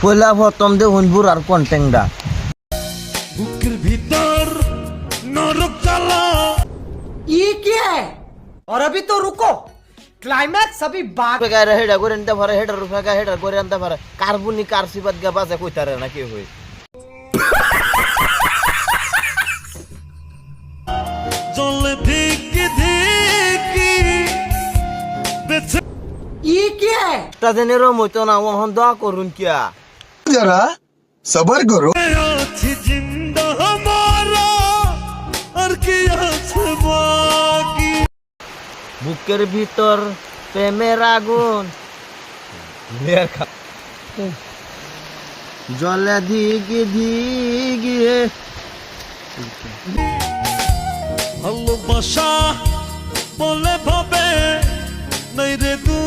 পয়লা প্রথম দেখুন বুড়ার কন্টেংডা বুকের ভিতর নরক জ্বালা। ये क्या है? और अभी तो रुको, क्लाइमैक्स अभी बाकी। ফেকায় হেডা করে আনতে পারে হেডার ফেকা হেডার করে আনতে পারে কার্বনি কারসিবাদ গা বাজে কইতারে না কি হই জলে ধিকি ধিকি বেছে ये क्या है? তাদের মইতো না ওহন দোয়া করুন কিয়া जरा सबर करो। আছি জিন্দা হামারা আর কি আছে বাকি। বুকের ভিতর প্রেমের আগুন জলে দিগি দিগি ভালোবাসা বলে ভাবে নাই রে দু